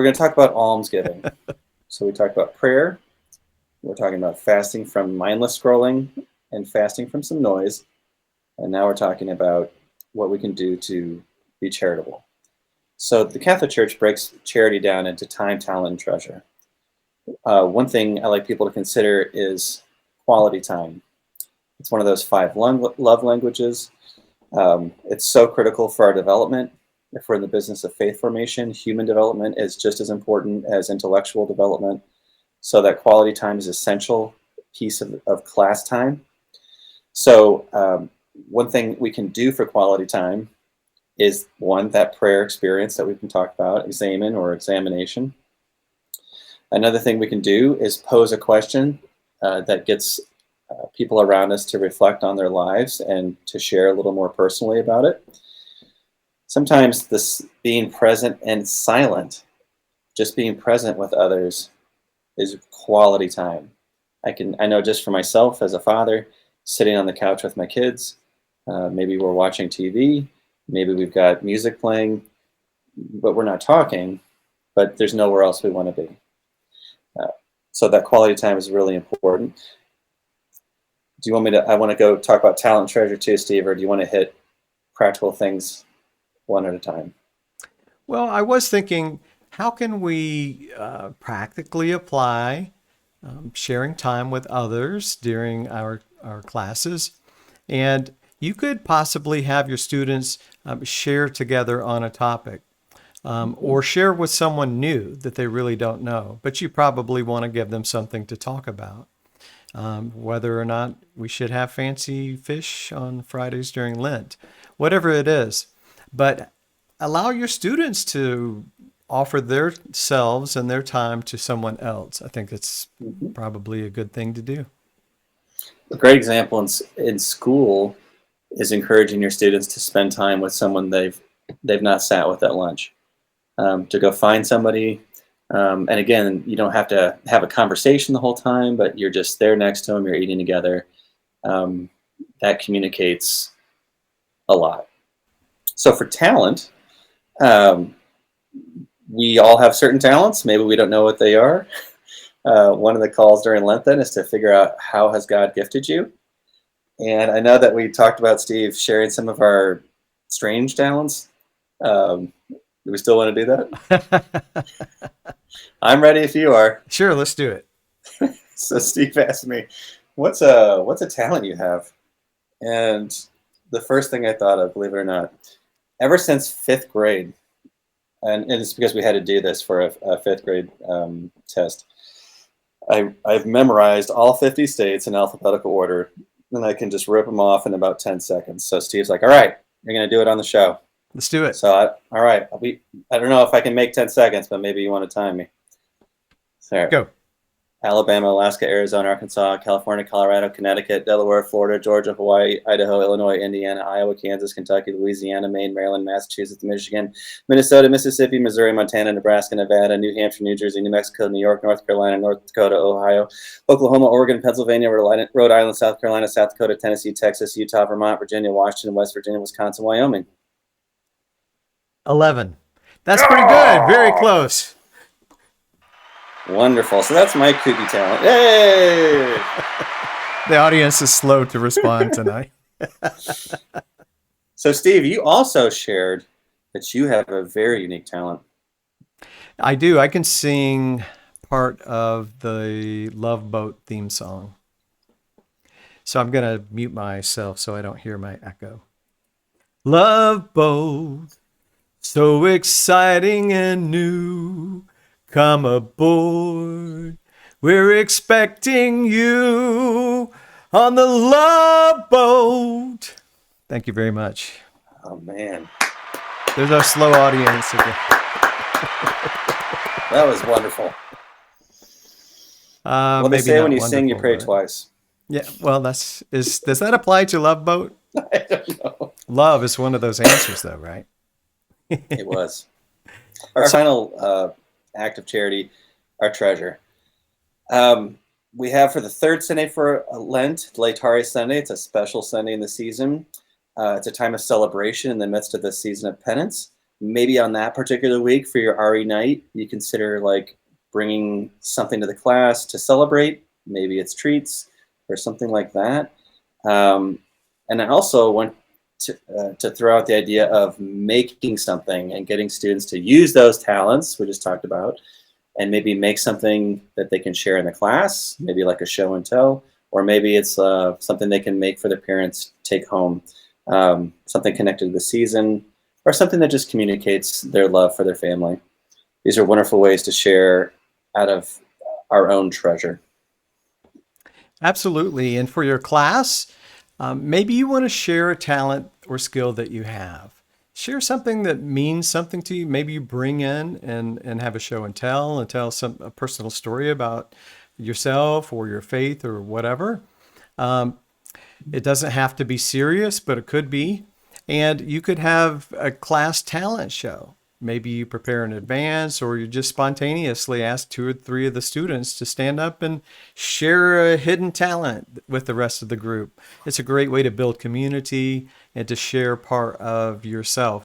We're going to talk about almsgiving. So we talked about prayer. We're talking about fasting from mindless scrolling and fasting from some noise. And now we're talking about what we can do to be charitable. So the Catholic Church breaks charity down into time, talent, and treasure. One thing I like people to consider is quality time. It's one of those 5 love languages. It's so critical for our development. If we're in the business of faith formation, human development is just as important as intellectual development. So that quality time is an essential piece of class time. So one thing we can do for quality time is, one, that prayer experience that we can talk about, examen or examination. Another thing we can do is pose a question that gets people around us to reflect on their lives and to share a little more personally about it. Sometimes this being present and silent, just being present with others, is quality time. I know just for myself as a father, sitting on the couch with my kids, maybe we're watching TV, maybe we've got music playing, but we're not talking, but there's nowhere else we want to be. So that quality time is really important. Do you want me to, I want to go talk about talent and treasure too, Steve, or do you want to hit practical things one at a time? Well, I was thinking, how can we practically apply sharing time with others during our classes? And you could possibly have your students share together on a topic, or share with someone new that they really don't know, but you probably want to give them something to talk about. Whether or not we should have fancy fish on Fridays during Lent, whatever it is. But allow your students to offer their selves and their time to someone else. I think it's Mhm. probably a good thing to do. A great example in school is encouraging your students to spend time with someone they've not sat with at lunch. To go find somebody, and again, you don't have to have a conversation the whole time, but you're just there next to them. You're eating together. Um, that communicates a lot. So for talent, um, we all have certain talents. Maybe we don't know what they are. One of the calls during Lent then is to figure out how has God gifted you. And I know that we talked about, Steve, sharing some of our strange talents. Do we still want to do that? I'm ready if you are. Sure, let's do it. So Steve asked me, what's a talent you have?" And the first thing I thought of, believe it or not, ever since 5th grade, and it's because we had to do this for a 5th grade test. I've memorized all 50 states in alphabetical order, and I can just rip them off in about 10 seconds. So Steve's like, "All right, you're going to do it on the show." Let's do it. So, all right, I don't know if I can make 10 seconds, but maybe you want to time me. Sorry. Go. Alabama, Alaska, Arizona, Arkansas, California, Colorado, Connecticut, Delaware, Florida, Georgia, Hawaii, Idaho, Illinois, Indiana, Iowa, Kansas, Kentucky, Louisiana, Maine, Maryland, Massachusetts, Michigan, Minnesota, Mississippi, Missouri, Montana, Nebraska, Nevada, New Hampshire, New Jersey, New Mexico, New York, North Carolina, North Dakota, Ohio, Oklahoma, Oregon, Pennsylvania, Rhode Island, South Carolina, South Dakota, Tennessee, Texas, Utah, Vermont, Virginia, Washington, West Virginia, Wisconsin, Wyoming. 11. That's pretty good. Very close. Wonderful. So that's my kooky talent. Yay! The audience is slow to respond tonight. So, Steve, you also shared that you have a very unique talent. I do. I can sing part of the Love Boat theme song. So I'm going to mute myself so I don't hear my echo. Love Boat, so exciting and new. Come aboard. We're expecting you on the Love Boat. Thank you very much. Oh, man. There's our slow audience again. That was wonderful. Well, they Maybe say when not you sing, you pray wonderful, but twice. yeah. Well, does that apply to Love Boat? I don't know. Love is one of those answers, though, right? It was. Our final act of charity, our treasure. We have for the third Sunday for Lent, Laetare Sunday. It's a special Sunday in the season. It's a time of celebration in the midst of the season of penance. maybe on that particular week for your RE night, you consider like bringing something to the class to celebrate. Maybe it's treats or something like that. And I also want to throw out the idea of making something and getting students to use those talents we just talked about, and maybe make something that they can share in the class, maybe like a show and tell, or maybe it's something they can make for their parents to take home, something connected to the season, or something that just communicates their love for their family. These are wonderful ways to share out of our own treasure. Absolutely. And for your class, maybe you want to share a talent or skill that you have. Share something that means something to you. Maybe you bring in and have a show and tell a personal story about yourself or your faith or whatever. It doesn't have to be serious, but it could be. And you could have a class talent show. Maybe you prepare in advance, or you just spontaneously ask 2 or 3 of the students to stand up and share a hidden talent with the rest of the group. It's a great way to build community and to share part of yourself.